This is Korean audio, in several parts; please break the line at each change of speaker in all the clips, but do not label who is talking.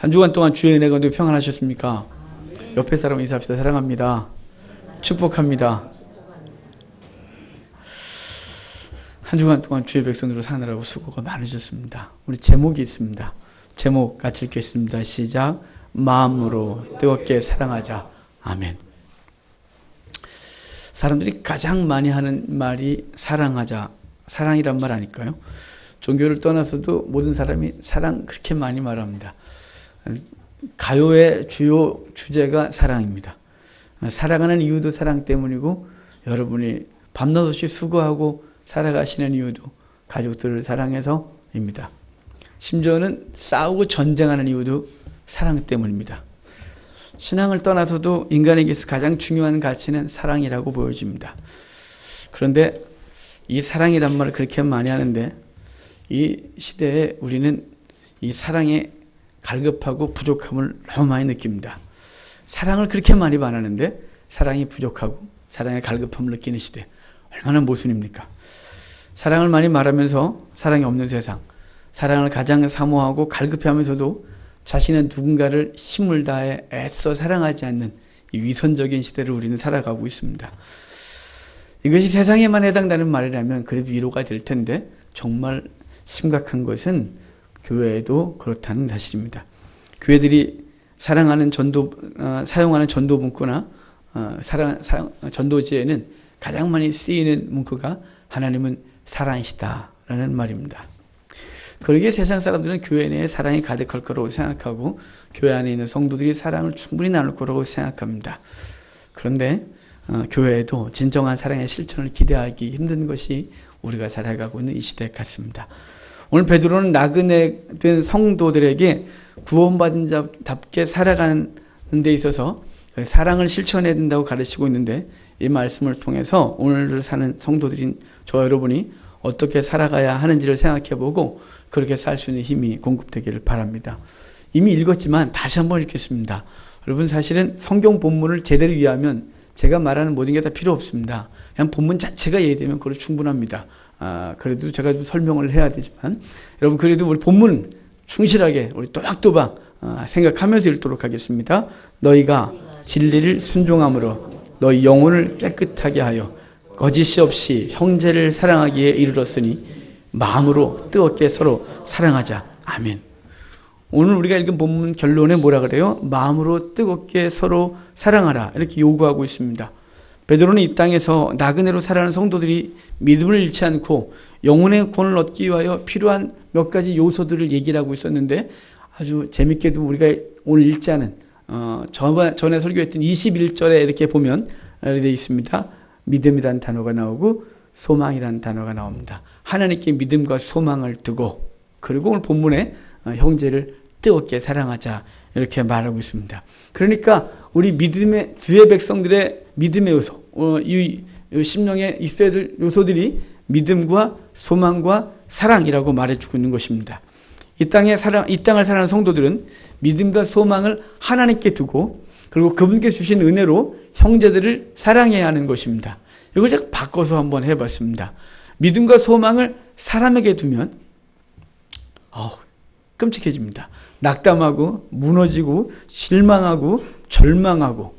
한 주간 동안 주의 은혜 가운데 평안하셨습니까? 옆에 사람 인사합시다. 사랑합니다. 축복합니다. 한 주간 동안 주의 백성으로 사느라고 수고가 많으셨습니다. 우리 제목이 있습니다. 제목 같이 읽겠습니다. 시작. 마음으로 뜨겁게 사랑하자. 아멘. 사람들이 가장 많이 하는 말이 사랑하자, 사랑이란 말 아닐까요? 종교를 떠나서도 모든 사람이 사랑 그렇게 많이 말합니다. 가요의 주요 주제가 사랑입니다. 사랑하는 이유도 사랑 때문이고, 여러분이 밤낮 없이 수고하고 살아가시는 이유도 가족들을 사랑해서입니다. 심지어는 싸우고 전쟁하는 이유도 사랑 때문입니다. 신앙을 떠나서도 인간에게서 가장 중요한 가치는 사랑이라고 보여집니다. 그런데 이 사랑이란 말을 그렇게 많이 하는데, 이 시대에 우리는 이 사랑의 갈급하고 부족함을 너무 많이 느낍니다. 사랑을 그렇게 많이 말하는데 사랑이 부족하고 사랑의 갈급함을 느끼는 시대, 얼마나 모순입니까? 사랑을 많이 말하면서 사랑이 없는 세상, 사랑을 가장 사모하고 갈급해하면서도 자신은 누군가를 힘을 다해 애써 사랑하지 않는 이 위선적인 시대를 우리는 살아가고 있습니다. 이것이 세상에만 해당되는 말이라면 그래도 위로가 될 텐데, 정말 심각한 것은 교회에도 그렇다는 사실입니다. 교회들이 사용하는 전도 문구나 전도지에는 가장 많이 쓰이는 문구가 하나님은 사랑이시다라는 말입니다. 그러기에 세상 사람들은 교회 내에 사랑이 가득할 거라고 생각하고, 교회 안에 있는 성도들이 사랑을 충분히 나눌 거라고 생각합니다. 그런데 교회에도 진정한 사랑의 실천을 기대하기 힘든 것이 우리가 살아가고 있는 이 시대 같습니다. 오늘 베드로는 나그네 된 성도들에게 구원받은 자답게 살아가는 데 있어서 사랑을 실천해야 된다고 가르치고 있는데, 이 말씀을 통해서 오늘을 사는 성도들인 저 여러분이 어떻게 살아가야 하는지를 생각해보고 그렇게 살 수 있는 힘이 공급되기를 바랍니다. 이미 읽었지만 다시 한번 읽겠습니다. 여러분, 사실은 성경 본문을 제대로 이해하면 제가 말하는 모든 게 다 필요 없습니다. 그냥 본문 자체가 이해되면 그걸로 충분합니다. 그래도 제가 좀 설명을 해야 되지만, 여러분, 그래도 우리 본문 충실하게 우리 또박또박 생각하면서 읽도록 하겠습니다. 너희가 진리를 순종함으로 너희 영혼을 깨끗하게 하여 거짓이 없이 형제를 사랑하기에 이르렀으니 마음으로 뜨겁게 서로 사랑하자. 아멘. 오늘 우리가 읽은 본문 결론에 뭐라 그래요? 마음으로 뜨겁게 서로 사랑하라, 이렇게 요구하고 있습니다. 베드로는 이 땅에서 나그네로 살아가는 성도들이 믿음을 잃지 않고 영혼의 구원을 얻기 위하여 필요한 몇 가지 요소들을 얘기를 하고 있었는데, 아주 재밌게도 우리가 오늘 읽지 않은 전에 설교했던 21절에 이렇게 보면 되어 있습니다. 믿음이라는 단어가 나오고 소망이라는 단어가 나옵니다. 하나님께 믿음과 소망을 두고, 그리고 오늘 본문에 형제를 뜨겁게 사랑하자, 이렇게 말하고 있습니다. 그러니까 우리 믿음의 주의 백성들의 믿음의 요소, 이 심령에 있어야 될 요소들이 믿음과 소망과 사랑이라고 말해주고 있는 것입니다. 이 땅을 살아가는 성도들은 믿음과 소망을 하나님께 두고, 그리고 그분께 주신 은혜로 형제들을 사랑해야 하는 것입니다. 이걸 제가 바꿔서 한번 해봤습니다. 믿음과 소망을 사람에게 두면 끔찍해집니다. 낙담하고 무너지고 실망하고 절망하고,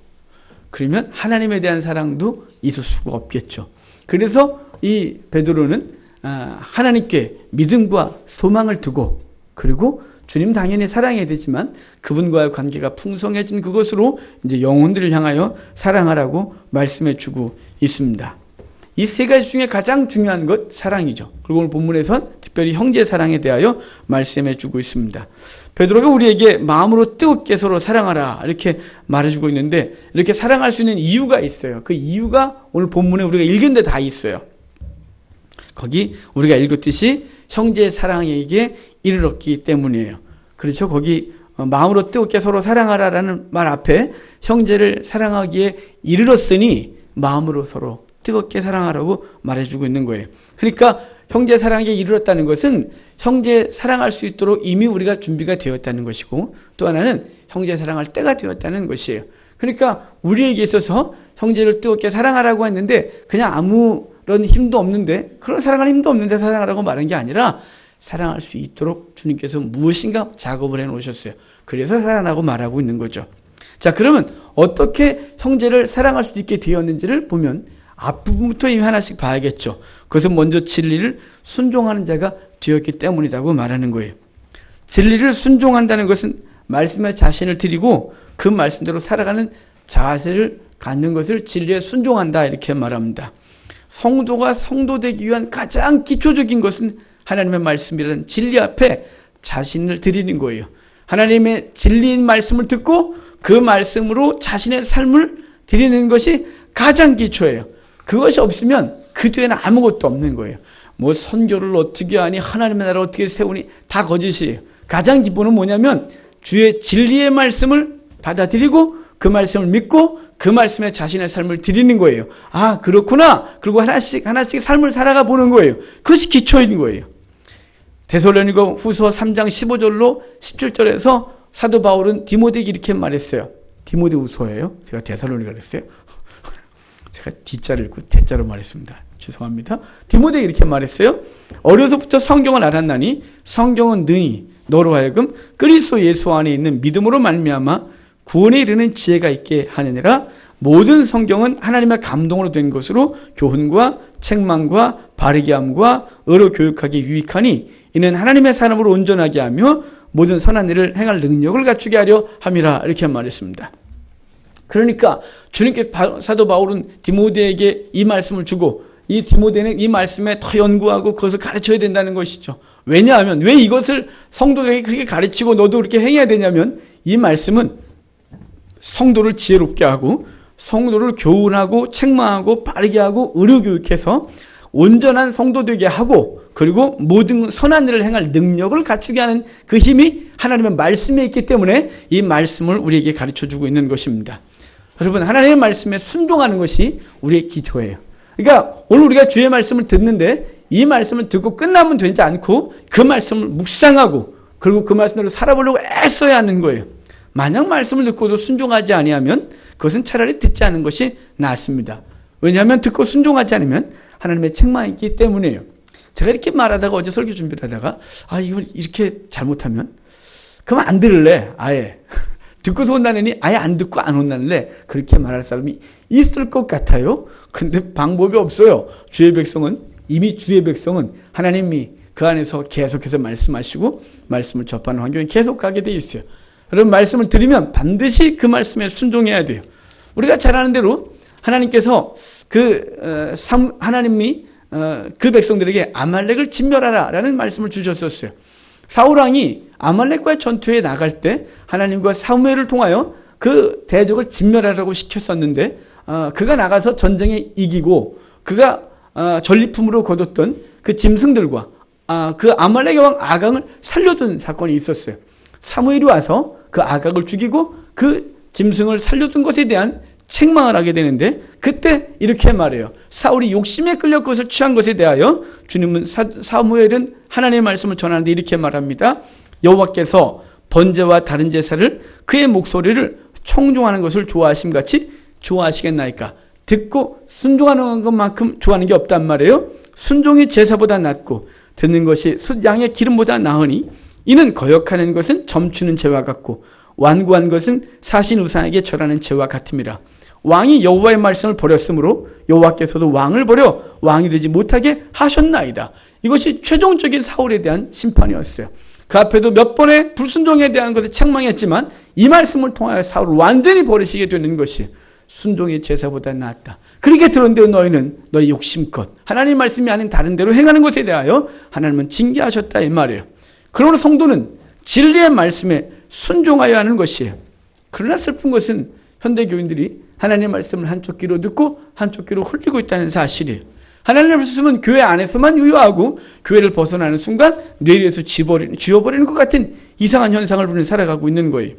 그러면 하나님에 대한 사랑도 있을 수가 없겠죠. 그래서 이 베드로는 하나님께 믿음과 소망을 두고, 그리고 주님 당연히 사랑해야 되지만 그분과의 관계가 풍성해진 그것으로 이제 영혼들을 향하여 사랑하라고 말씀해 주고 있습니다. 이 세 가지 중에 가장 중요한 것 사랑이죠. 그리고 오늘 본문에선 특별히 형제 사랑에 대하여 말씀해 주고 있습니다. 베드로가 우리에게 마음으로 뜨겁게 서로 사랑하라, 이렇게 말해주고 있는데, 이렇게 사랑할 수 있는 이유가 있어요. 그 이유가 오늘 본문에 우리가 읽은 데 다 있어요. 거기 우리가 읽었듯이 형제의 사랑에게 이르렀기 때문이에요. 그렇죠? 거기 마음으로 뜨겁게 서로 사랑하라라는 말 앞에 형제를 사랑하기에 이르렀으니 마음으로 서로 뜨겁게 사랑하라고 말해주고 있는 거예요. 그러니까 형제 사랑에 이르렀다는 것은 형제 사랑할 수 있도록 이미 우리가 준비가 되었다는 것이고, 또 하나는 형제 사랑할 때가 되었다는 것이에요. 그러니까 우리에게 있어서 형제를 뜨겁게 사랑하라고 했는데, 그냥 아무런 힘도 없는데, 그런 사랑할 힘도 없는데 사랑하라고 말한 게 아니라, 사랑할 수 있도록 주님께서 무엇인가 작업을 해놓으셨어요. 그래서 사랑하고 말하고 있는 거죠. 자, 그러면 어떻게 형제를 사랑할 수 있게 되었는지를 보면 앞부분부터 이미 하나씩 봐야겠죠. 그것은 먼저 진리를 순종하는 자가 되었기 때문이라고 말하는 거예요. 진리를 순종한다는 것은 말씀에 자신을 드리고 그 말씀대로 살아가는 자세를 갖는 것을 진리에 순종한다 이렇게 말합니다. 성도가 성도되기 위한 가장 기초적인 것은 하나님의 말씀이라는 진리 앞에 자신을 드리는 거예요. 하나님의 진리인 말씀을 듣고 그 말씀으로 자신의 삶을 드리는 것이 가장 기초예요. 그것이 없으면 그 뒤에는 아무것도 없는 거예요. 뭐 선교를 어떻게 하니, 하나님의 나라를 어떻게 세우니, 다 거짓이에요. 가장 기본은 뭐냐면 주의 진리의 말씀을 받아들이고 그 말씀을 믿고 그 말씀에 자신의 삶을 드리는 거예요. 아, 그렇구나. 그리고 하나씩 삶을 살아가 보는 거예요. 그것이 기초인 거예요. 데살로니가 후서 3장 15절로 17절에서 사도 바울은 디모데에게 이렇게 말했어요. 디모데후서예요. 제가 데살로니가 그랬어요. 제가 D자를 읽고 대자로 말했습니다. 죄송합니다. 디모데에게 이렇게 말했어요. 어려서부터 성경을 알았나니 성경은 능히 너로 하여금 그리스도 예수 안에 있는 믿음으로 말미암아 구원에 이르는 지혜가 있게 하느니라. 모든 성경은 하나님의 감동으로 된 것으로 교훈과 책망과 바르게 함과 의로 교육하기 유익하니 이는 하나님의 사람으로 온전하게 하며 모든 선한 일을 행할 능력을 갖추게 하려 함이라. 이렇게 말했습니다. 그러니까 주님께 사도 바울은 디모데에게 이 말씀을 주고 이 디모데는 이 말씀에 더 연구하고 그것을 가르쳐야 된다는 것이죠. 왜냐하면 왜 이것을 성도들에게 그렇게 가르치고 너도 그렇게 행해야 되냐면 이 말씀은 성도를 지혜롭게 하고 성도를 교훈하고 책망하고 바르게 하고 의료교육해서 온전한 성도 되게 하고 그리고 모든 선한 일을 행할 능력을 갖추게 하는 그 힘이 하나님의 말씀에 있기 때문에 이 말씀을 우리에게 가르쳐주고 있는 것입니다. 여러분, 하나님의 말씀에 순종하는 것이 우리의 기초예요. 그러니까 오늘 우리가 주의 말씀을 듣는데 이 말씀을 듣고 끝나면 되지 않고 그 말씀을 묵상하고 그리고 그 말씀대로 살아보려고 애써야 하는 거예요. 만약 말씀을 듣고도 순종하지 아니하면 그것은 차라리 듣지 않은 것이 낫습니다. 왜냐하면 듣고 순종하지 않으면 하나님의 책망이 있기 때문이에요. 제가 이렇게 말하다가 어제 설교 준비를 하다가 이걸 이렇게 잘못하면 그럼 안 들을래 아예. 듣고서 혼나느니 아예 안 듣고 안 혼날래. 그렇게 말할 사람이 있을 것 같아요. 근데 방법이 없어요. 이미 주의 백성은 하나님이 그 안에서 계속해서 말씀하시고 말씀을 접하는 환경에 계속 가게 돼 있어요. 여러분, 말씀을 들으면 반드시 그 말씀에 순종해야 돼요. 우리가 잘 아는 대로 하나님께서 하나님이 그 백성들에게 아말렉을 진멸하라라는 말씀을 주셨었어요. 사울왕이 아말렉과의 전투에 나갈 때 하나님과 사무엘을 통하여 그 대적을 진멸하라고 시켰었는데 그가 나가서 전쟁에 이기고 그가 전리품으로 거뒀던 그 짐승들과 그 아말렉의 왕 아강을 살려둔 사건이 있었어요. 사무엘이 와서 그 아각을 죽이고 그 짐승을 살려둔 것에 대한 책망을 하게 되는데 그때 이렇게 말해요. 사울이 욕심에 끌려 그것을 취한 것에 대하여 주님은 사무엘은 하나님의 말씀을 전하는데 이렇게 말합니다. 여호와께서 번제와 다른 제사를 그의 목소리를 청종하는 것을 좋아하심 같이 좋아하시겠나이까. 듣고 순종하는 것만큼 좋아하는 게 없단 말이에요. 순종이 제사보다 낫고 듣는 것이 양의 기름보다 나으니 이는 거역하는 것은 점추는 죄와 같고 완고한 것은 사신 우상에게 절하는 죄와 같음이라. 왕이 여호와의 말씀을 버렸으므로 여호와께서도 왕을 버려 왕이 되지 못하게 하셨나이다. 이것이 최종적인 사울에 대한 심판이었어요. 그 앞에도 몇 번의 불순종에 대한 것을 책망했지만 이 말씀을 통하여 사울을 완전히 버리시게 되는 것이 순종이 제사보다 낫다. 그렇게 들었는데 너희는 너희 욕심껏 하나님 말씀이 아닌 다른 대로 행하는 것에 대하여 하나님은 징계하셨다 이 말이에요. 그러므로 성도는 진리의 말씀에 순종하여야 하는 것이에요. 그러나 슬픈 것은 현대 교인들이 하나님의 말씀을 한쪽 귀로 듣고 한쪽 귀로 흘리고 있다는 사실이에요. 하나님의 말씀은 교회 안에서만 유효하고 교회를 벗어나는 순간 뇌리에서 지워버리는 것 같은 이상한 현상을 우리는 살아가고 있는 거예요.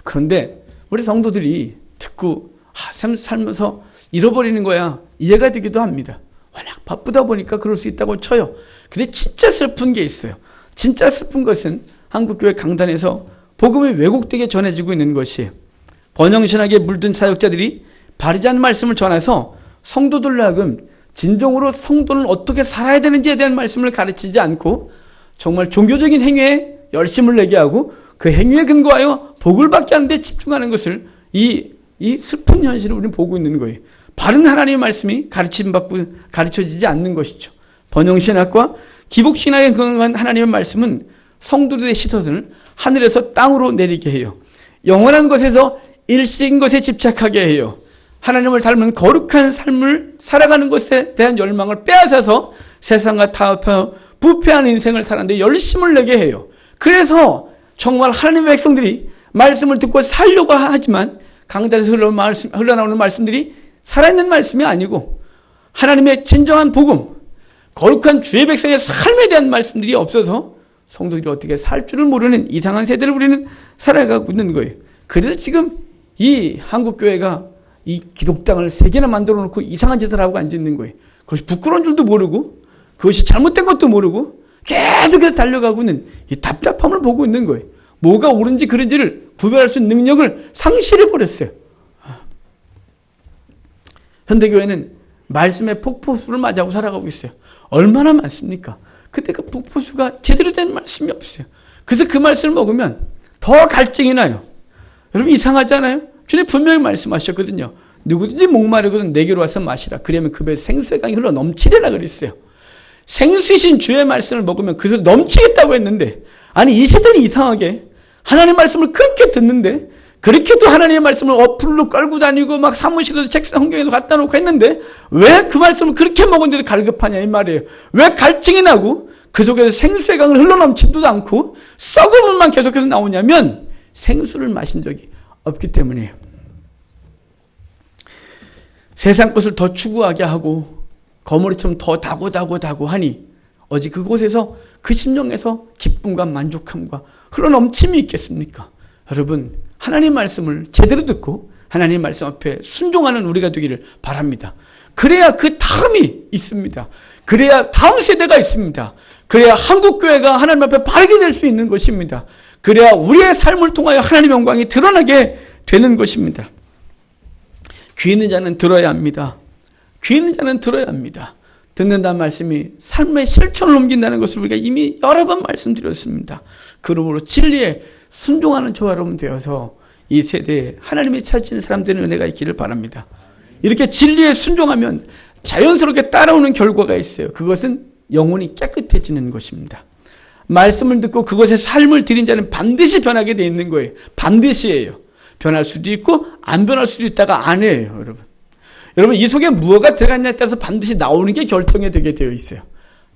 그런데 우리 성도들이 듣고 살면서 잃어버리는 거야 이해가 되기도 합니다. 워낙 바쁘다 보니까 그럴 수 있다고 쳐요. 근데 진짜 슬픈 게 있어요. 진짜 슬픈 것은 한국교회 강단에서 복음이 왜곡되게 전해지고 있는 것이에요. 번영신학에 물든 사역자들이 바르지 않은 말씀을 전해서 성도들로 하여금 진정으로 성도는 어떻게 살아야 되는지에 대한 말씀을 가르치지 않고 정말 종교적인 행위에 열심을 내게 하고 그 행위에 근거하여 복을 받게 하는 데 집중하는 것을 이 슬픈 현실을 우리는 보고 있는 거예요. 바른 하나님의 말씀이 가르쳐지지 않는 것이죠. 번영신학과 기복신학에 근거한 하나님의 말씀은 성도들의 시선을 하늘에서 땅으로 내리게 해요. 영원한 것에서 일시적인 것에 집착하게 해요. 하나님을 닮은 거룩한 삶을 살아가는 것에 대한 열망을 빼앗아서 세상과 타협하여 부패한 인생을 사는데 열심을 내게 해요. 그래서 정말 하나님의 백성들이 말씀을 듣고 살려고 하지만 강단에서 흘러나오는 말씀들이 살아있는 말씀이 아니고 하나님의 진정한 복음, 거룩한 주의 백성의 삶에 대한 말씀들이 없어서 성도들이 어떻게 살 줄을 모르는 이상한 세대를 우리는 살아가고 있는 거예요. 그래서 지금 이 한국교회가 이 기독당을 3개나 만들어 놓고 이상한 짓을 하고 앉아있는 거예요. 그것이 부끄러운 줄도 모르고 그것이 잘못된 것도 모르고 계속해서 달려가고 있는 이 답답함을 보고 있는 거예요. 뭐가 옳은지 그른지를 구별할 수 있는 능력을 상실해버렸어요. 현대교회는 말씀의 폭포수를 맞이하고 살아가고 있어요. 얼마나 많습니까? 근데 그 폭포수가 제대로 된 말씀이 없어요. 그래서 그 말씀을 먹으면 더 갈증이 나요. 여러분 이상하지 않아요? 주님 분명히 말씀하셨거든요. 누구든지 목마르거든 내게로 와서 마시라. 그러면 그 배에 생수의 강이 흘러 넘치리라 그랬어요. 생수이신 주의 말씀을 먹으면 그래서 넘치겠다고 했는데 아니 이 시대는 이상하게 하나님의 말씀을 그렇게 듣는데 그렇게도 하나님의 말씀을 어플로 끌고 다니고 막 사무실에도 책상 환경에도 갖다 놓고 했는데 왜 그 말씀을 그렇게 먹었는데도 갈급하냐 이 말이에요. 왜 갈증이 나고 그 속에서 생수의 강을 흘러넘치지도 않고 썩은 물만 계속해서 나오냐면 생수를 마신 적이 없기 때문이에요. 세상 것을 더 추구하게 하고 거머리처럼 더 다고 하니 어찌 그곳에서 그 심령에서 기쁨과 만족함과 흘러넘침이 있겠습니까? 여러분 하나님 말씀을 제대로 듣고 하나님 말씀 앞에 순종하는 우리가 되기를 바랍니다. 그래야 그 다음이 있습니다. 그래야 다음 세대가 있습니다. 그래야 한국교회가 하나님 앞에 바르게 될 수 있는 것입니다. 그래야 우리의 삶을 통하여 하나님의 영광이 드러나게 되는 것입니다. 귀 있는 자는 들어야 합니다. 귀 있는 자는 들어야 합니다. 듣는다는 말씀이 삶의 실천을 옮긴다는 것을 우리가 이미 여러 번 말씀드렸습니다. 그러므로 진리에 순종하는 저와 여러분 되어서 이 세대에 하나님이 찾으시는 사람들의 은혜가 있기를 바랍니다. 이렇게 진리에 순종하면 자연스럽게 따라오는 결과가 있어요. 그것은 영혼이 깨끗해지는 것입니다. 말씀을 듣고 그것에 삶을 들인 자는 반드시 변하게 되어 있는 거예요. 반드시예요. 변할 수도 있고 안 변할 수도 있다가 아니에요. 여러분 이 속에 무엇가 들어갔냐에 따라서 반드시 나오는 게 결정이 되게 되어 있어요.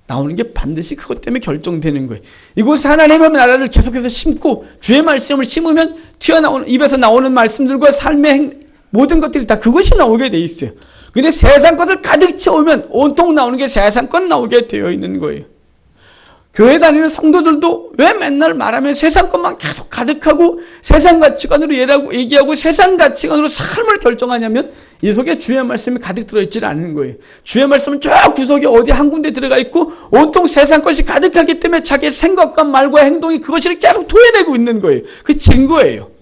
나오는 게 반드시 그것 때문에 결정되는 거예요. 이곳에 하나님의 나라를 계속해서 심고 주의 말씀을 심으면 튀어나오는 입에서 나오는 말씀들과 삶의 모든 것들이 다 그것이 나오게 돼 있어요. 근데 세상 것을 가득 채우면 온통 나오는 게 세상 것 나오게 되어 있는 거예요. 교회 다니는 성도들도 왜 맨날 말하면 세상 것만 계속 가득하고 세상 가치관으로 얘기하고 세상 가치관으로 삶을 결정하냐면 이 속에 주의 말씀이 가득 들어있지 않는 거예요. 주의 말씀은 저 구석에 어디 한 군데 들어가 있고 온통 세상 것이 가득하기 때문에 자기의 생각과 말과 행동이 그것을 계속 토해내고 있는 거예요. 그 증거예요.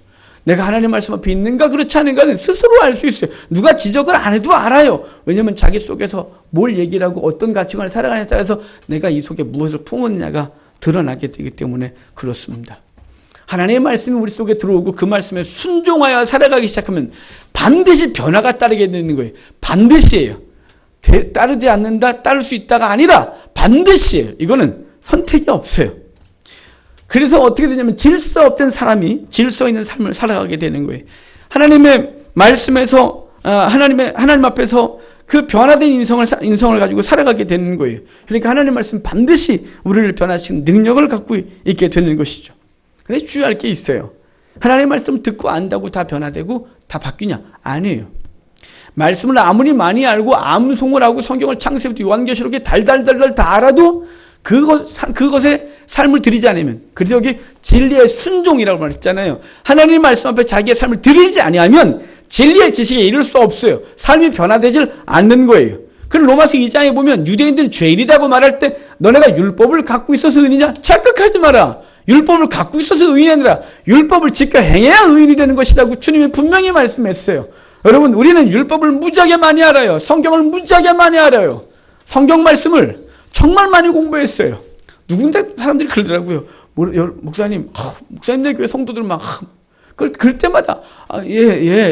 내가 하나님 말씀 앞에 있는가 그렇지 않은가는 스스로 알 수 있어요. 누가 지적을 안 해도 알아요. 왜냐하면 자기 속에서 뭘 얘기를 하고 어떤 가치관을 살아가냐에 따라서 내가 이 속에 무엇을 품었느냐가 드러나게 되기 때문에 그렇습니다. 하나님의 말씀이 우리 속에 들어오고 그 말씀에 순종하여 살아가기 시작하면 반드시 변화가 따르게 되는 거예요. 반드시예요. 따르지 않는다, 따를 수 있다가 아니라 반드시예요. 이거는 선택이 없어요. 그래서 어떻게 되냐면 질서 없던 사람이 질서 있는 삶을 살아가게 되는 거예요. 하나님의 말씀에서 하나님 앞에서 그 변화된 인성을 가지고 살아가게 되는 거예요. 그러니까 하나님 말씀 반드시 우리를 변화시키는 능력을 갖고 있게 되는 것이죠. 근데 주의할 게 있어요. 하나님의 말씀을 듣고 안다고 다 변화되고 다 바뀌냐? 아니에요. 말씀을 아무리 많이 알고 암송을 하고 성경을 창세부터 요한계시록에 달달달달 다 알아도 그것에 삶을 들이지 않으면, 그래서 여기 진리의 순종이라고 말했잖아요. 하나님 말씀 앞에 자기의 삶을 들이지 아니하면 진리의 지식에 이를 수 없어요. 삶이 변화되질 않는 거예요. 그럼 로마서 2장에 보면 유대인들은 죄인이라고 말할 때 너네가 율법을 갖고 있어서 의인이냐? 착각하지 마라. 율법을 갖고 있어서 의인이 아니라 율법을 지켜 행해야 의인이 되는 것이라고 주님이 분명히 말씀했어요. 여러분, 우리는 율법을 무지하게 많이 알아요. 성경을 무지하게 많이 알아요. 성경 말씀을 정말 많이 공부했어요. 누군데 사람들이 그러더라고요. 목사님, 목사님네 교회 성도들 막, 그럴 때마다,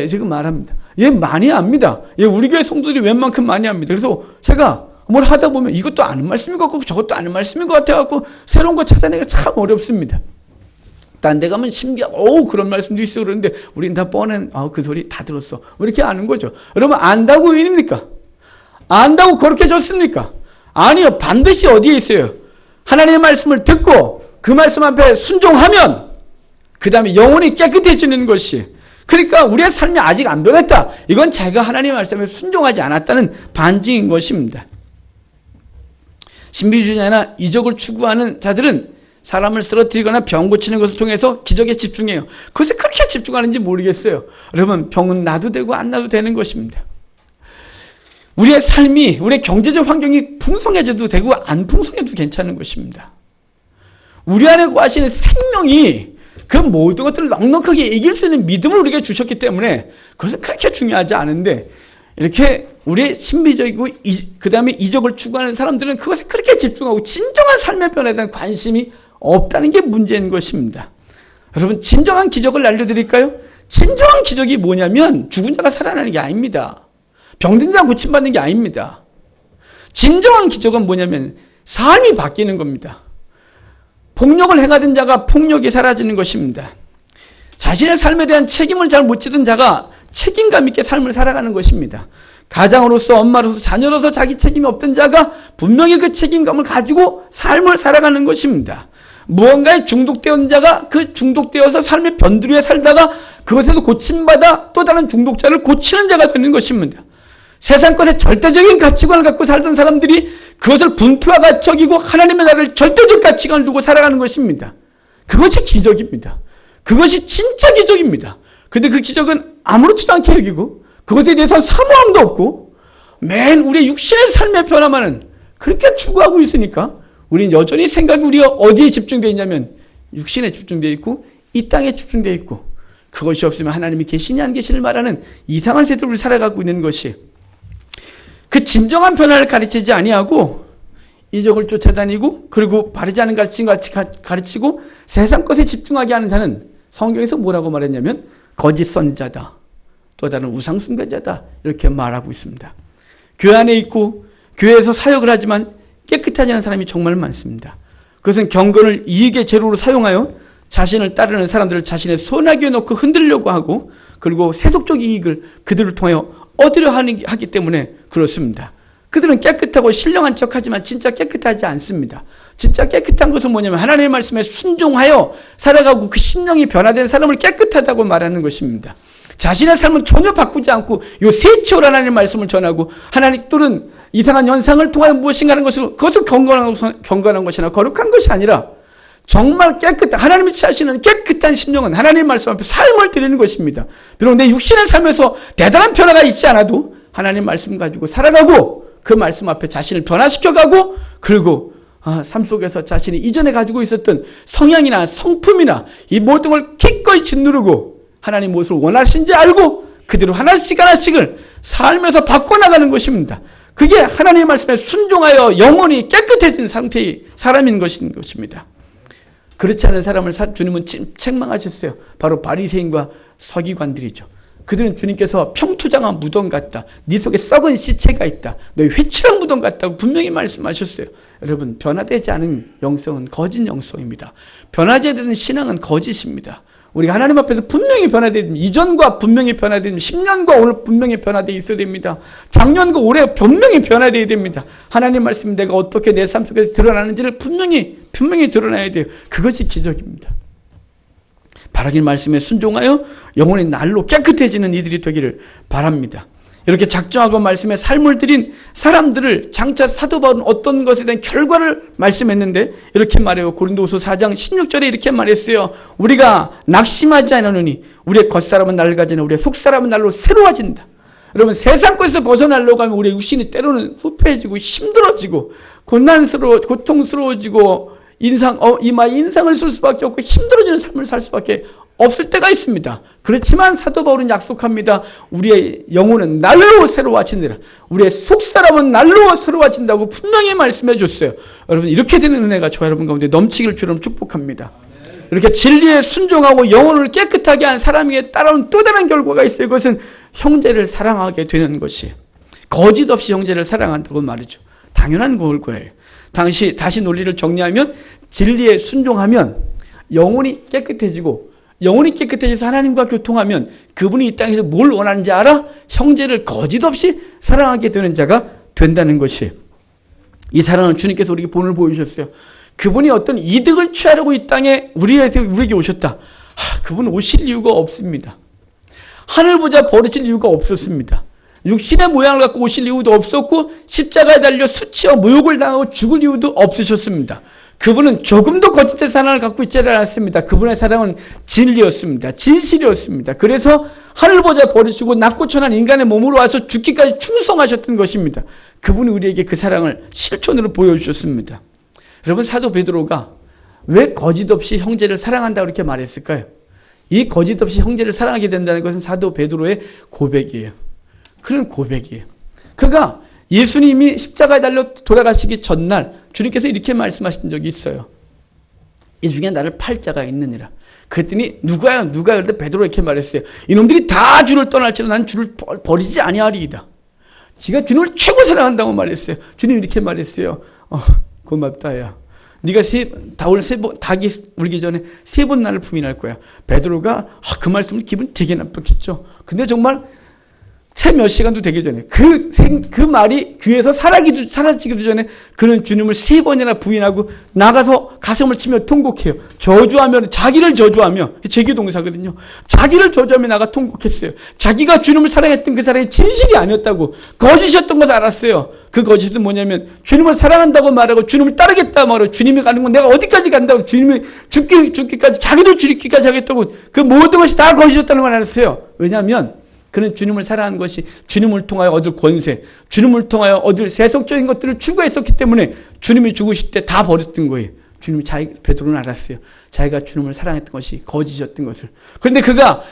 지금 말합니다. 많이 압니다. 우리 교회 성도들이 웬만큼 많이 압니다. 그래서 제가 뭘 하다 보면 이것도 아는 말씀인 것 같고 저것도 아는 말씀인 것 같아갖고 새로운 거 찾아내기가 참 어렵습니다. 딴 데 가면 신기하고, 그런 말씀도 있어. 그러는데 우리는 다 뻔한, 그 소리 다 들었어. 이렇게 아는 거죠. 여러분, 안다고 의인입니까? 안다고 거룩해졌습니까? 아니요. 반드시 어디에 있어요? 하나님의 말씀을 듣고 그 말씀 앞에 순종하면 그 다음에 영혼이 깨끗해지는 것이, 그러니까 우리의 삶이 아직 안 변했다. 이건 자기가 하나님의 말씀에 순종하지 않았다는 반증인 것입니다. 신비주의자나 이적을 추구하는 자들은 사람을 쓰러뜨리거나 병 고치는 것을 통해서 기적에 집중해요. 그것에 그렇게 집중하는지 모르겠어요. 여러분, 병은 나도 되고 안 나도 되는 것입니다. 우리의 삶이, 우리의 경제적 환경이 풍성해져도 되고 안 풍성해도 괜찮은 것입니다. 우리 안에 거하시는 생명이 그 모든 것들을 넉넉하게 이길 수 있는 믿음을 우리에게 주셨기 때문에 그것은 그렇게 중요하지 않은데, 이렇게 우리의 신비적이고 그 다음에 이적을 추구하는 사람들은 그것에 그렇게 집중하고 진정한 삶의 변화에 대한 관심이 없다는 게 문제인 것입니다. 여러분, 진정한 기적을 알려드릴까요? 진정한 기적이 뭐냐면 죽은 자가 살아나는 게 아닙니다. 병든 자가 고침받는 게 아닙니다. 진정한 기적은 뭐냐면 삶이 바뀌는 겁니다. 폭력을 행하던 자가 폭력이 사라지는 것입니다. 자신의 삶에 대한 책임을 잘 못 지던 자가 책임감 있게 삶을 살아가는 것입니다. 가장으로서, 엄마로서, 자녀로서 자기 책임이 없던 자가 분명히 그 책임감을 가지고 삶을 살아가는 것입니다. 무언가에 중독되었던 자가 그 중독되어서 삶의 변두리에 살다가 그것에서 고침받아 또 다른 중독자를 고치는 자가 되는 것입니다. 세상 것에 절대적인 가치관을 갖고 살던 사람들이 그것을 분투와 가척이고 하나님의 나라를 절대적 가치관을 두고 살아가는 것입니다. 그것이 기적입니다. 그것이 진짜 기적입니다. 그런데 그 기적은 아무렇지도 않게 여기고 그것에 대해서 사모함도 없고 매일 우리의 육신의 삶의 변화만은 그렇게 추구하고 있으니까 우리는 여전히 생각이 우리가 어디에 집중되어 있냐면 육신에 집중되어 있고 이 땅에 집중되어 있고, 그것이 없으면 하나님이 계시냐 안 계시를 말하는 이상한 세대를 살아가고 있는 것이, 그 진정한 변화를 가르치지 아니하고 이적을 쫓아다니고 그리고 바르지 않은 가르치고 세상 것에 집중하게 하는 자는 성경에서 뭐라고 말했냐면 거짓 선자다, 또 다른 우상 숭배자다, 이렇게 말하고 있습니다. 교회 안에 있고 교회에서 사역을 하지만 깨끗하지 않은 사람이 정말 많습니다. 그것은 경건을 이익의 재료로 사용하여 자신을 따르는 사람들을 자신의 손아귀에 넣고 흔들려고 하고, 그리고 세속적 이익을 그들을 통하여 얻으려 하기 때문에 그렇습니다. 그들은 깨끗하고 신령한 척하지만 진짜 깨끗하지 않습니다. 진짜 깨끗한 것은 뭐냐면 하나님의 말씀에 순종하여 살아가고 그 심령이 변화된 사람을 깨끗하다고 말하는 것입니다. 자신의 삶은 전혀 바꾸지 않고 요 세치월 하나님의 말씀을 전하고 하나님 또는 이상한 현상을 통하여 무엇인가 하는 것을, 그것을 경건한 것이나 거룩한 것이 아니라 정말 깨끗한, 하나님이 취하시는 깨끗한 심령은 하나님의 말씀 앞에 삶을 드리는 것입니다. 비록 내 육신의 삶에서 대단한 변화가 있지 않아도 하나님의 말씀 가지고 살아가고 그 말씀 앞에 자신을 변화시켜가고, 그리고 삶 속에서 자신이 이전에 가지고 있었던 성향이나 성품이나 이 모든 걸 기꺼이 짓누르고 하나님 무엇을 원하신지 알고 그대로 하나씩을 삶에서 바꿔나가는 것입니다. 그게 하나님의 말씀에 순종하여 영혼이 깨끗해진 상태의 사람인 것입니다. 그렇지 않은 사람을 주님은 책망하셨어요. 바로 바리새인과 서기관들이죠. 그들은 주님께서 평토장한 무덤 같다, 네 속에 썩은 시체가 있다, 너희 회칠한 무덤 같다고 분명히 말씀하셨어요. 여러분, 변화되지 않은 영성은 거짓 영성입니다. 변화되지 않는 신앙은 거짓입니다. 우리가 하나님 앞에서 분명히 변화되어야 됩니다. 이전과 분명히 변화되어야 됩니다. 10년과 오늘 분명히 변화되어 있어야 됩니다. 작년과 올해 분명히 변화되어야 됩니다. 하나님 말씀 내가 어떻게 내 삶 속에서 드러나는지를 분명히 드러나야 돼요. 그것이 기적입니다. 바라길 말씀에 순종하여 영혼의 날로 깨끗해지는 이들이 되기를 바랍니다. 이렇게 작정하고 말씀에 삶을 들인 사람들을 장차 사도 바울은 어떤 것에 대한 결과를 말씀했는데 이렇게 말해요. 고린도후서 4장 16절에 이렇게 말했어요. 우리가 낙심하지 않으니 우리의 겉사람은 낡아지나 우리의 속사람은 날로 새로워진다. 여러분, 세상 것에서 벗어나려고 하면 우리의 육신이 때로는 후패해지고 힘들어지고 고통스러워지고 인상을 쓸 수밖에 없고 힘들어지는 삶을 살 수밖에 없을 때가 있습니다. 그렇지만 사도 바울은 약속합니다. 우리의 영혼은 날로 새로워지느라. 우리의 속사람은 날로 새로워진다고 분명히 말씀해 줬어요. 여러분 이렇게 되는 은혜가 저 여러분 가운데 넘치길 주로 축복합니다. 이렇게 진리에 순종하고 영혼을 깨끗하게 한 사람에게 따라온 또 다른 결과가 있어요. 그것은 형제를 사랑하게 되는 것이에요. 거짓 없이 형제를 사랑한다고 말이죠. 당연한 거예요. 다시 논리를 정리하면 진리에 순종하면 영혼이 깨끗해지고 영혼이 깨끗해져서 하나님과 교통하면 그분이 이 땅에서 뭘 원하는지 알아? 형제를 거짓 없이 사랑하게 되는 자가 된다는 것이에요. 이 사랑은 주님께서 우리에게 본을 보여주셨어요. 그분이 어떤 이득을 취하려고 이 땅에 우리에게 오셨다. 그분은 오실 이유가 없습니다. 하늘 보자 버리실 이유가 없었습니다. 육신의 모양을 갖고 오실 이유도 없었고 십자가에 달려 수치와 모욕을 당하고 죽을 이유도 없으셨습니다. 그분은 조금도 거짓된 사랑을 갖고 있지 않았습니다. 그분의 사랑은 진리였습니다. 진실이었습니다. 그래서 하늘 보자 버리시고 낮고 천한 인간의 몸으로 와서 죽기까지 충성하셨던 것입니다. 그분이 우리에게 그 사랑을 실천으로 보여주셨습니다. 여러분 사도 베드로가 왜 거짓 없이 형제를 사랑한다고 이렇게 말했을까요? 이 거짓 없이 형제를 사랑하게 된다는 것은 사도 베드로의 고백이에요. 그런 고백이에요. 그가 예수님이 십자가에 달려 돌아가시기 전날 주님께서 이렇게 말씀하신 적이 있어요. 이 중에 나를 팔 자가 있느니라. 그랬더니 누가요? 그때 베드로 이렇게 말했어요. 이놈들이 다 주를 떠날지라도 난 주를 버리지 아니하리이다. 지가 주님을 최고 사랑한다고 말했어요. 주님이 이렇게 말했어요. 고맙다 야. 네가 닭이 울기 전에 3번 나를 부인할 거야. 베드로가 그 말씀을 기분 되게 나빴겠죠. 근데 정말 채 몇 시간도 되기 전에 그 말이 귀에서 사라지기도 전에 그는 주님을 3번이나 부인하고 나가서 가슴을 치며 통곡해요. 자기를 저주하며 제기동사거든요. 자기를 저주하며 나가 통곡했어요. 자기가 주님을 사랑했던 그 사랑이 진실이 아니었다고 거짓이었던 것을 알았어요. 그 거짓은 뭐냐면 주님을 사랑한다고 말하고 주님을 따르겠다고 말하고 주님이 가는 건 내가 어디까지 간다고 주님이 죽기까지 자기도 죽기까지 하겠다고 그 모든 것이 다 거짓이었다는 걸 알았어요. 왜냐하면 그는 주님을 사랑한 것이 주님을 통하여 얻을 권세, 주님을 통하여 얻을 세속적인 것들을 추구했었기 때문에 주님이 죽으실 때 다 버렸던 거예요. 베드로는 알았어요. 자기가 주님을 사랑했던 것이 거짓이었던 것을. 그런데 그가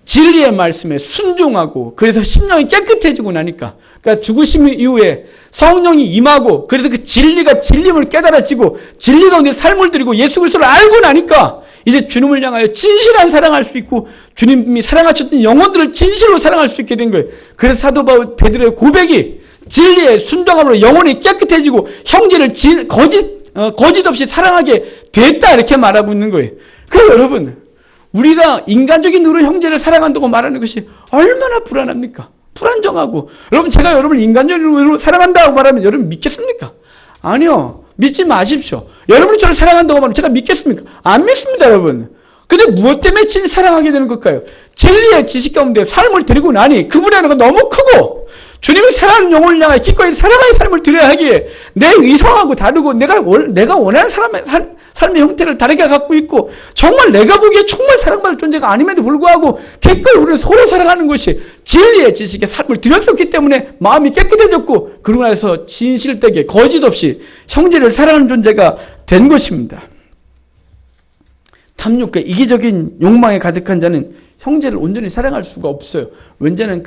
진리의 말씀에 순종하고 그래서 심령이 깨끗해지고 나니까 그러니까 죽으심 이후에 성령이 임하고 그래서 그 진리가 진림을 깨달아지고 진리 가운데 삶을 드리고 예수 그리스도를 알고 나니까 이제 주님을 향하여 진실한 사랑할 수 있고 주님이 사랑하셨던 영혼들을 진실로 사랑할 수 있게 된 거예요. 그래서 사도 바울 베드로의 고백이 진리의 순종함으로 영혼이 깨끗해지고 형제를 거짓 없이 사랑하게 됐다 이렇게 말하고 있는 거예요. 그래서 여러분 우리가 인간적인 눈으로 형제를 사랑한다고 말하는 것이 얼마나 불안합니까? 불안정하고 여러분 제가 여러분을 인간적인 눈으로 사랑한다고 말하면 여러분 믿겠습니까? 아니요. 믿지 마십시오. 여러분이 저를 사랑한다고 말하면 제가 믿겠습니까? 안 믿습니다, 여러분. 근데 무엇 때문에 사랑하게 되는 걸까요? 진리의 지식 가운데 삶을 드리고 나니 그분의 은혜가 너무 크고 주님이 사랑하는 영혼을 향하여 기꺼이 사랑의 삶을 드려야 하기에 내 의성하고 다르고 내가 원하는 삶의 형태를 다르게 갖고 있고 정말 내가 보기에 정말 사랑받을 존재가 아님에도 불구하고 기꺼이 우리를 서로 사랑하는 것이 진리의 지식에 삶을 드렸었기 때문에 마음이 깨끗해졌고 그러고 나서 진실되게 거짓 없이 형제를 사랑하는 존재가 된 것입니다. 탐욕과 이기적인 욕망에 가득한 자는 형제를 온전히 사랑할 수가 없어요. 왜냐하면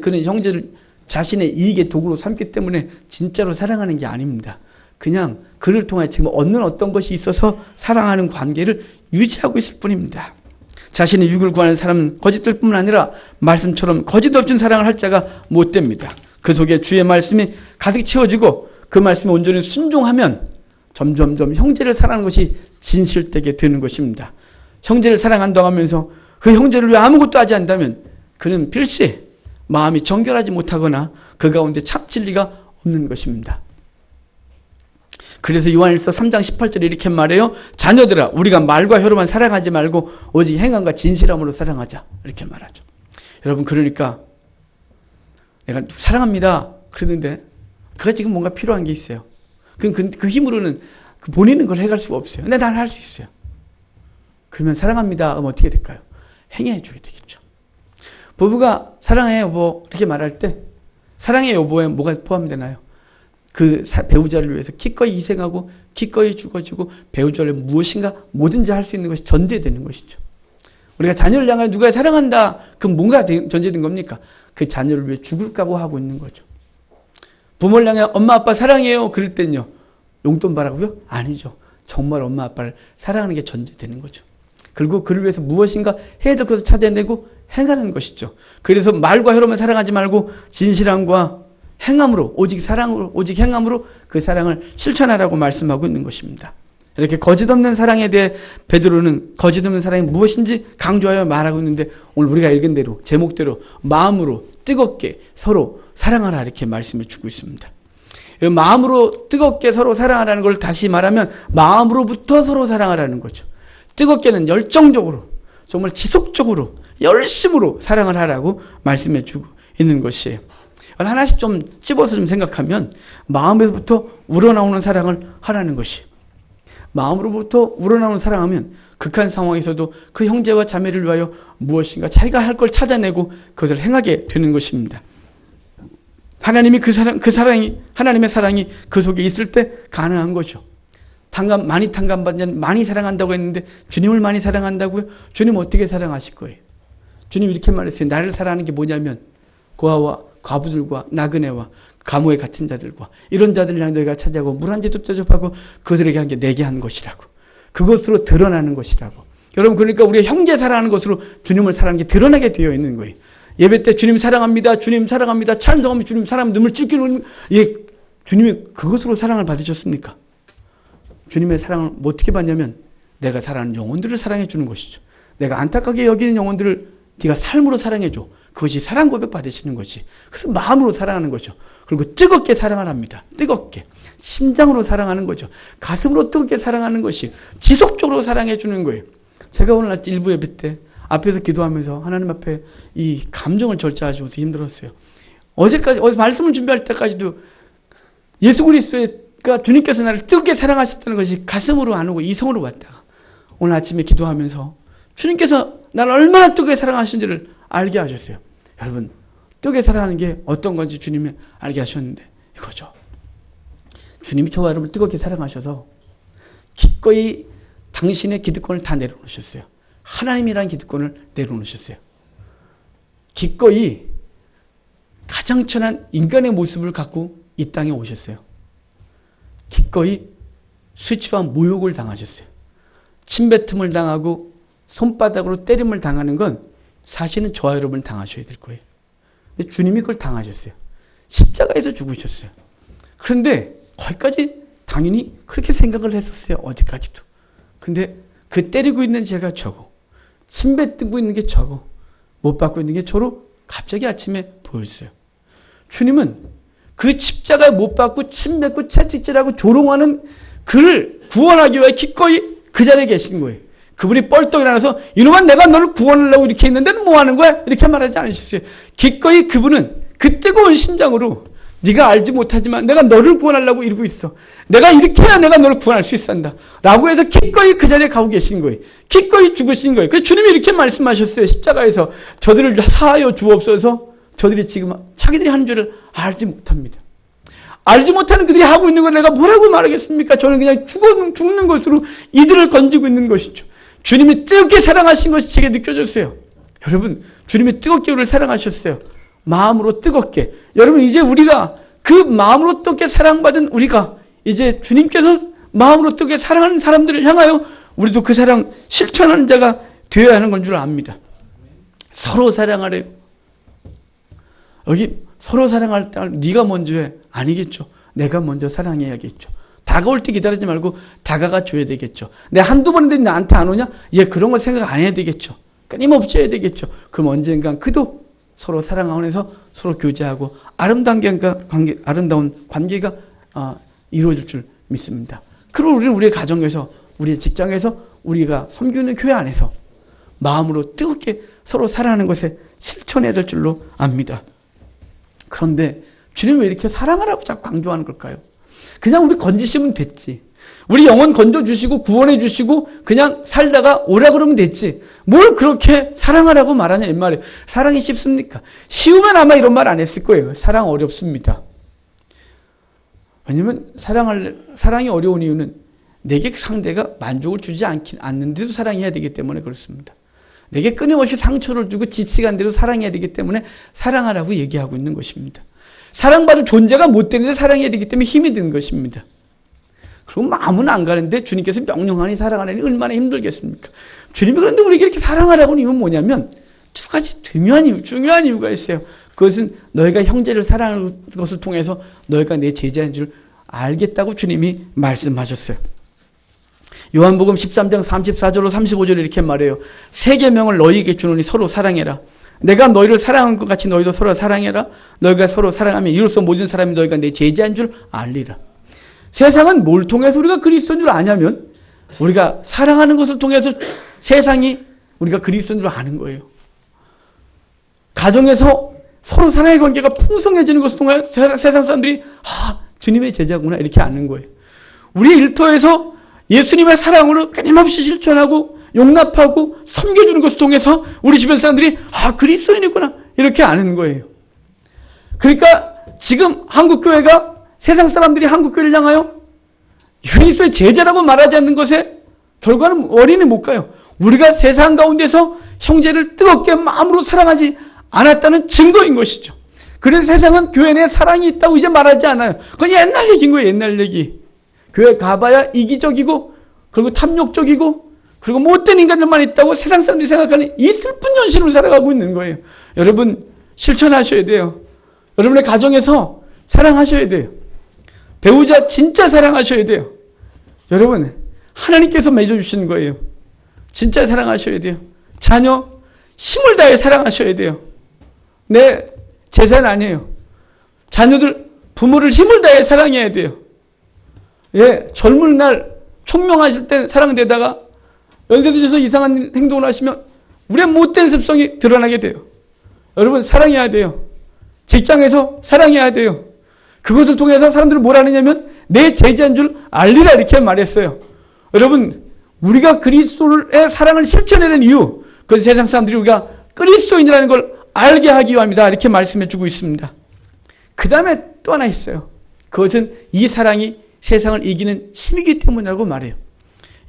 그는 형제를 자신의 이익의 도구로 삼기 때문에 진짜로 사랑하는 게 아닙니다. 그냥 그를 통해 지금 얻는 어떤 것이 있어서 사랑하는 관계를 유지하고 있을 뿐입니다. 자신의 유익을 구하는 사람은 거짓될 뿐만 아니라 말씀처럼 거짓 없인 사랑을 할 자가 못 됩니다. 그 속에 주의 말씀이 가득 채워지고 그 말씀에 온전히 순종하면 점점점 형제를 사랑하는 것이 진실되게 되는 것입니다. 형제를 사랑한다고 하면서 그 형제를 위해 아무것도 하지 않는다면 그는 필시 마음이 정결하지 못하거나 그 가운데 참 진리가 없는 것입니다. 그래서 요한일서 3장 18절에 이렇게 말해요. 자녀들아 우리가 말과 혀로만 사랑하지 말고 오직 행함과 진실함으로 사랑하자 이렇게 말하죠. 여러분 그러니까 내가 사랑합니다 그러는데 그가 지금 뭔가 필요한 게 있어요. 그 힘으로는 본인은 그걸 해갈 수가 없어요. 근데 난 할 수 있어요. 그러면 사랑합니다 그럼 어떻게 될까요? 행해 줘야 되겠죠. 부부가 사랑해 여보 이렇게 말할 때 사랑해 여보에 뭐가 포함되나요? 그 배우자를 위해서 기꺼이 희생하고 기꺼이 죽어주고 배우자를 무엇인가 뭐든지 할 수 있는 것이 전제되는 것이죠. 우리가 자녀를 향하여 누가 사랑한다. 그럼 뭔가 전제된 겁니까? 그 자녀를 위해 죽을 각오하고 있는 거죠. 부모를 향해 엄마 아빠 사랑해요. 그럴 땐요. 용돈 바라고요? 아니죠. 정말 엄마 아빠를 사랑하는 게 전제되는 거죠. 그리고 그를 위해서 무엇인가 해야 될 것을 찾아내고 행하는 것이죠. 그래서 말과 혀로만 사랑하지 말고 진실함과 행함으로, 오직 사랑으로, 오직 행함으로 그 사랑을 실천하라고 말씀하고 있는 것입니다. 이렇게 거짓 없는 사랑에 대해 베드로는 거짓 없는 사랑이 무엇인지 강조하여 말하고 있는데, 오늘 우리가 읽은 대로 제목대로 마음으로 뜨겁게 서로 사랑하라 이렇게 말씀을 주고 있습니다. 마음으로 뜨겁게 서로 사랑하라는 걸 다시 말하면 마음으로부터 서로 사랑하라는 거죠. 뜨겁게는 열정적으로, 정말 지속적으로, 열심으로 사랑을 하라고 말씀해 주고 있는 것이에요. 하나씩 좀 찝어서 좀 생각하면 마음에서부터 우러나오는 사랑을 하라는 것이, 마음으로부터 우러나오는 사랑하면 극한 상황에서도 그 형제와 자매를 위하여 무엇인가 자기가 할 걸 찾아내고 그것을 행하게 되는 것입니다. 하나님이 하나님의 사랑이 그 속에 있을 때 가능한 거죠. 많이 탕감받는 많이 사랑한다고 했는데 주님을 많이 사랑한다고요? 주님 어떻게 사랑하실 거예요? 주님 이렇게 말했어요. 나를 사랑하는 게 뭐냐면 고아와 과부들과 나그네와 감옥에 갇힌 자들과 이런 자들이랑 너희가 찾아가고 물 한 제도 대접하고 그들에게 한 게 내게 한 것이라고. 그것으로 드러나는 것이라고. 여러분, 그러니까 우리가 형제 사랑하는 것으로 주님을 사랑하는 게 드러나게 되어 있는 거예요. 예배 때 주님 사랑합니다. 주님 사랑합니다. 찬송하면 주님 사랑하면 눈물 찔기는, 예, 주님이 그것으로 사랑을 받으셨습니까? 주님의 사랑을 어떻게 받냐면 내가 사랑하는 영혼들을 사랑해 주는 것이죠. 내가 안타깝게 여기는 영혼들을 네가 삶으로 사랑해 줘. 그것이 사랑 고백 받으시는 것이. 그래서 마음으로 사랑하는 거죠. 그리고 뜨겁게 사랑을 합니다. 뜨겁게. 심장으로 사랑하는 거죠. 가슴으로 뜨겁게 사랑하는 것이 지속적으로 사랑해 주는 거예요. 제가 오늘 일부 예배 때 앞에서 기도하면서 하나님 앞에 이 감정을 절제하시고 힘들었어요. 어제 말씀을 준비할 때까지도 예수 그리스도가 주님께서 나를 뜨겁게 사랑하셨다는 것이 가슴으로 안 오고 이성으로 왔다가 오늘 아침에 기도하면서 주님께서 나를 얼마나 뜨겁게 사랑하시는지를 알게 하셨어요. 여러분, 뜨겁게 사랑하는 게 어떤 건지 주님이 알게 하셨는데 이거죠. 주님이 저와 여러분을 뜨겁게 사랑하셔서 기꺼이 당신의 기득권을 다 내려놓으셨어요. 하나님이라는 기득권을 내려놓으셨어요. 기꺼이 가장 천한 인간의 모습을 갖고 이 땅에 오셨어요. 기꺼이 수치와 모욕을 당하셨어요. 침뱉음을 당하고 손바닥으로 때림을 당하는 건 사실은 저와 여러분을 당하셔야 될 거예요. 근데 주님이 그걸 당하셨어요. 십자가에서 죽으셨어요. 그런데 거기까지 당연히 그렇게 생각을 했었어요. 어제까지도. 근데 그 때리고 있는 제가 저고, 침 뱉고 있는 게 저고, 못 받고 있는 게 저로 갑자기 아침에 보였어요. 주님은 그 십자가에 못 받고 침 뱉고 채찍질하고 조롱하는 그를 구원하기 위해 기꺼이 그 자리에 계신 거예요. 그분이 뻘떡 일어나서 이놈아 내가 너를 구원하려고 이렇게 했는데 뭐 하는 거야? 이렇게 말하지 않으셨어요. 기꺼이 그분은 그 뜨거운 심장으로 네가 알지 못하지만 내가 너를 구원하려고 이러고 있어. 내가 이렇게 해야 내가 너를 구원할 수 있단다. 라고 해서 기꺼이 그 자리에 가고 계신 거예요. 기꺼이 죽으신 거예요. 그래서 주님이 이렇게 말씀하셨어요. 십자가에서 저들을 사하여 주옵소서. 저들이 지금 자기들이 하는 줄을 알지 못합니다. 알지 못하는 그들이 하고 있는 걸 내가 뭐라고 말하겠습니까? 저는 그냥 죽는 것으로 이들을 건지고 있는 것이죠. 주님이 뜨겁게 사랑하신 것이 제게 느껴졌어요. 여러분, 주님이 뜨겁게 우리를 사랑하셨어요. 마음으로 뜨겁게. 여러분, 이제 우리가 그 마음으로 뜨겁게 사랑받은 우리가 이제 주님께서 마음으로 뜨겁게 사랑하는 사람들을 향하여 우리도 그 사랑 실천하는 자가 되어야 하는 건 줄 압니다. 서로 사랑하래요. 여기 서로 사랑할 때 네가 먼저 해. 아니겠죠. 내가 먼저 사랑해야겠죠. 다가올 때 기다리지 말고 다가가 줘야 되겠죠. 내가 한두 번 했는데 나한테 안 오냐? 예, 그런 거 생각 안 해야 되겠죠. 끊임없이 해야 되겠죠. 그럼 언젠간 그도 서로 사랑 안에서 서로 교제하고 아름다운 관계가 이루어질 줄 믿습니다. 그리고 우리는 우리의 가정에서, 우리의 직장에서, 우리가 섬기는 교회 안에서 마음으로 뜨겁게 서로 사랑하는 것에 실천해야 될 줄로 압니다. 그런데 주님은 왜 이렇게 사랑하라고 자꾸 강조하는 걸까요? 그냥 우리 건지시면 됐지. 우리 영혼 건져주시고 구원해 주시고 그냥 살다가 오라 그러면 됐지. 뭘 그렇게 사랑하라고 말하냐 이 말이에요. 사랑이 쉽습니까? 쉬우면 아마 이런 말 안 했을 거예요. 사랑 어렵습니다. 왜냐면 사랑이 어려운 이유는 내게 상대가 만족을 주지 않는데도 사랑해야 되기 때문에 그렇습니다. 내게 끊임없이 상처를 주고 지치간 대로 사랑해야 되기 때문에 사랑하라고 얘기하고 있는 것입니다. 사랑받을 존재가 못 되는데 사랑해야 되기 때문에 힘이 드는 것입니다. 그리고 마음은 안 가는데 주님께서 명령하니 사랑하라니 얼마나 힘들겠습니까? 주님이 그런데 우리에게 이렇게 사랑하라고 하는 이유는 뭐냐면 두 가지 중요한 이유가 있어요. 그것은 너희가 형제를 사랑하는 것을 통해서 너희가 내 제자인 줄 알겠다고 주님이 말씀하셨어요. 요한복음 13장 34절로 35절에 이렇게 말해요. 새 계명을 너희에게 주노니 서로 사랑해라. 내가 너희를 사랑한 것 같이 너희도 서로 사랑해라. 너희가 서로 사랑하면 이로써 모든 사람이 너희가 내 제자인 줄 알리라. 세상은 뭘 통해서 우리가 그리스도인 줄 아냐면 우리가 사랑하는 것을 통해서 세상이 우리가 그리스도인 줄 아는 거예요. 가정에서 서로 사랑의 관계가 풍성해지는 것을 통해 세상 사람들이 주님의 제자구나 이렇게 아는 거예요. 우리의 일터에서 예수님의 사랑으로 끊임없이 실천하고 용납하고 섬겨주는 것을 통해서 우리 주변 사람들이 그리스도인이구나 이렇게 아는 거예요. 그러니까 지금 한국교회가 세상 사람들이 한국교회를 향하여 그리스도의 제자라고 말하지 않는 것에 결과는 어린이 못 가요. 우리가 세상 가운데서 형제를 뜨겁게 마음으로 사랑하지 않았다는 증거인 것이죠. 그래서 세상은 교회 내에 사랑이 있다고 이제 말하지 않아요. 그건 옛날 얘기인 거예요. 옛날 얘기. 교회 가봐야 이기적이고 그리고 탐욕적이고 그리고 못된 인간들만 있다고 세상 사람들이 생각하는 이 슬픈 현실을 살아가고 있는 거예요. 여러분 실천하셔야 돼요. 여러분의 가정에서 사랑하셔야 돼요. 배우자 진짜 사랑하셔야 돼요. 여러분 하나님께서 맺어주시는 거예요. 진짜 사랑하셔야 돼요. 자녀 힘을 다해 사랑하셔야 돼요. 내 재산 아니에요. 자녀들 부모를 힘을 다해 사랑해야 돼요. 젊은 날 총명하실 때 사랑되다가 연세 드셔서 이상한 행동을 하시면 우리의 못된 습성이 드러나게 돼요. 여러분 사랑해야 돼요. 직장에서 사랑해야 돼요. 그것을 통해서 사람들은 뭘 하느냐면 내 제자인 줄 알리라 이렇게 말했어요. 여러분 우리가 그리스도의 사랑을 실천하는 이유 그래서 세상 사람들이 우리가 그리스도인이라는 걸 알게 하기 위함이다 이렇게 말씀해 주고 있습니다. 그 다음에 또 하나 있어요. 그것은 이 사랑이 세상을 이기는 힘이기 때문이라고 말해요.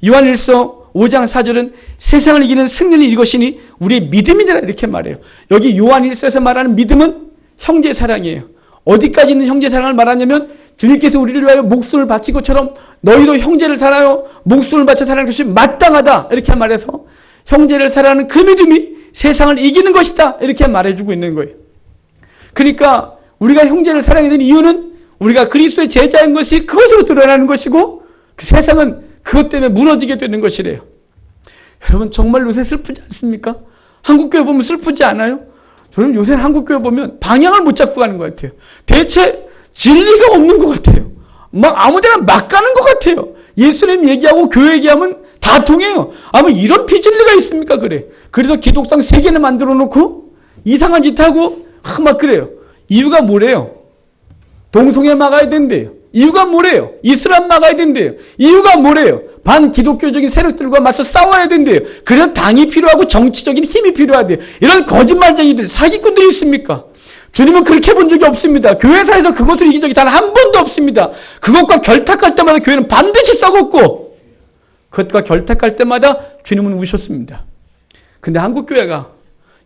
요한일서 5장 4절은 세상을 이기는 승리는 이것이니 우리의 믿음이니라 이렇게 말해요. 여기 요한일서에서 말하는 믿음은 형제 사랑이에요. 어디까지 있는 형제 사랑을 말하냐면 주님께서 우리를 위하여 목숨을 바친 것처럼 너희도 형제를 사랑하여 목숨을 바쳐 사랑하는 것이 마땅하다 이렇게 말해서 형제를 사랑하는 그 믿음이 세상을 이기는 것이다 이렇게 말해주고 있는 거예요. 그러니까 우리가 형제를 사랑해야 되는 이유는 우리가 그리스도의 제자인 것이 그것으로 드러나는 것이고 그 세상은 그것 때문에 무너지게 되는 것이래요. 여러분 정말 요새 슬프지 않습니까? 한국교회 보면 슬프지 않아요? 저는 요새 한국교회 보면 방향을 못 잡고 가는 것 같아요. 대체 진리가 없는 것 같아요. 막 아무데나 막 가는 것 같아요. 예수님 얘기하고 교회 얘기하면 다 통해요. 아무 이런 비진리가 있습니까? 그래. 그래서 기독당 3개나 만들어 놓고 이상한 짓 하고 막 그래요. 이유가 뭐래요? 동성애 막아야 된대요. 이유가 뭐래요? 이슬람 막아야 된대요. 이유가 뭐래요? 반기독교적인 세력들과 맞서 싸워야 된대요. 그래서 당이 필요하고 정치적인 힘이 필요하대요. 이런 거짓말쟁이들, 사기꾼들이 있습니까? 주님은 그렇게 본 적이 없습니다. 교회사에서 그것을 이긴 적이 단 한 번도 없습니다. 그것과 결탁할 때마다 교회는 반드시 썩었고 그것과 결탁할 때마다 주님은 우셨습니다. 근데 한국교회가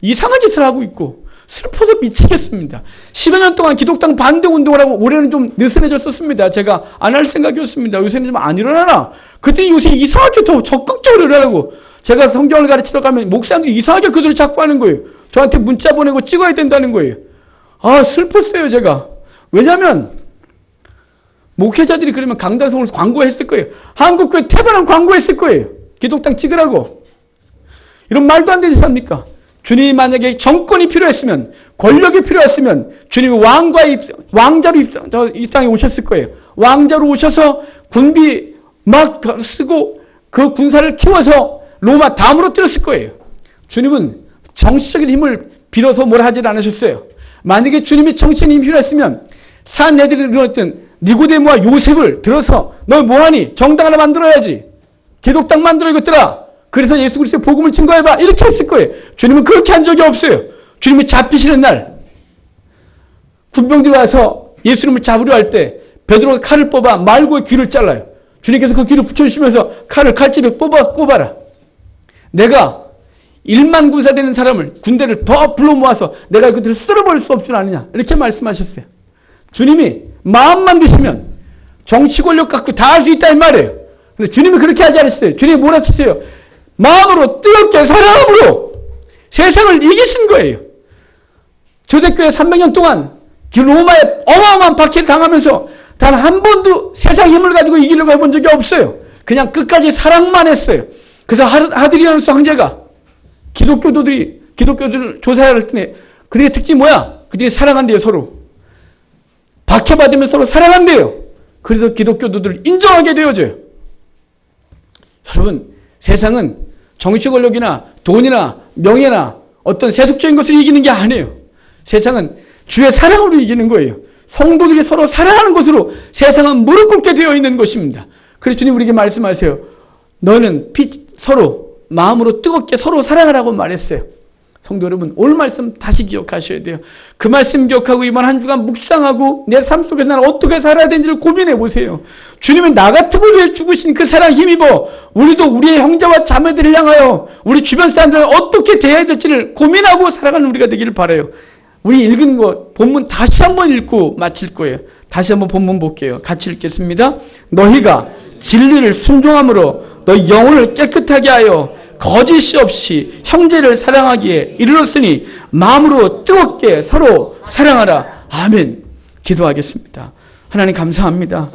이상한 짓을 하고 있고 슬퍼서 미치겠습니다. 10여 년 동안 기독당 반대 운동을 하고 올해는 좀 느슨해졌었습니다. 제가 안 할 생각이었습니다. 요새는 좀 안 일어나나? 그랬더니 요새 이상하게 더 적극적으로 일어나고 제가 성경을 가르치러 가면 목사님들이 이상하게 그들을 자꾸 하는 거예요. 저한테 문자 보내고 찍어야 된다는 거예요. 슬펐어요 제가. 왜냐하면 목회자들이 그러면 강단성을 광고했을 거예요. 한국교회 태반한 광고했을 거예요. 기독당 찍으라고. 이런 말도 안 되는 짓 합니까? 주님이 만약에 정권이 필요했으면 권력이 필요했으면 주님이 왕자로 이 땅에 오셨을 거예요. 왕자로 오셔서 군비 막 쓰고 그 군사를 키워서 로마 다 무너뜨렸을 거예요. 주님은 정치적인 힘을 빌어서 뭘 하지 않으셨어요. 만약에 주님이 정치적인 힘이 필요했으면 산헤드린을 이루었던 니고데모와 요셉을 들어서 너 뭐하니? 정당 하나 만들어야지. 기독당 만들어 이것들아. 그래서 예수 그리스도의 복음을 증거해봐. 이렇게 했을 거예요. 주님은 그렇게 한 적이 없어요. 주님이 잡히시는 날 군병들이 와서 예수님을 잡으려 할 때 베드로가 칼을 뽑아 말고의 귀를 잘라요. 주님께서 그 귀를 붙여주시면서 칼집에 꼽아라. 내가 1만 군사 되는 사람을, 군대를 더 불러 모아서 내가 그들을 쓸어버릴 수 없지 않느냐, 이렇게 말씀하셨어요. 주님이 마음만 드시면 정치 권력 갖고 다 할 수 있다 이 말이에요. 근데 주님이 그렇게 하지 않으셨어요. 주님이 뭐라 하셨어요? 마음으로 뜨겁게 사랑함으로 세상을 이기신 거예요. 초대교회 300년 동안 로마에 어마어마한 박해를 당하면서 단 한 번도 세상 힘을 가지고 이기려고 해본 적이 없어요. 그냥 끝까지 사랑만 했어요. 그래서 하드리아누스 황제가 기독교들을 조사할 때 그들의 특징이 뭐야? 그들이 사랑한대요, 서로. 박해받으면 서로 사랑한대요. 그래서 기독교도들을 인정하게 되어져요. 여러분, 세상은 정치 권력이나 돈이나 명예나 어떤 세속적인 것을 이기는 게 아니에요. 세상은 주의 사랑으로 이기는 거예요. 성도들이 서로 사랑하는 것으로 세상은 무릎 꿇게 되어 있는 것입니다. 그래서 주님 우리에게 말씀하세요. 너는 서로 마음으로 뜨겁게 서로 사랑하라고 말했어요. 성도 여러분, 오늘 말씀 다시 기억하셔야 돼요. 그 말씀 기억하고 이번 한 주간 묵상하고 내 삶 속에서 나는 어떻게 살아야 되는지를 고민해 보세요. 주님은 나 같은 걸 위해 죽으신 그 사랑 힘입어 우리도 우리의 형제와 자매들을 향하여 우리 주변 사람들을 어떻게 대해야 될지를 고민하고 살아가는 우리가 되기를 바라요. 우리 읽은 것 본문 다시 한번 읽고 마칠 거예요. 다시 한번 본문 볼게요. 같이 읽겠습니다. 너희가 진리를 순종함으로 너희 영혼을 깨끗하게 하여 거짓이 없이 형제를 사랑하기에 이르렀으니 마음으로 뜨겁게 서로 사랑하라. 아멘. 기도하겠습니다. 하나님 감사합니다.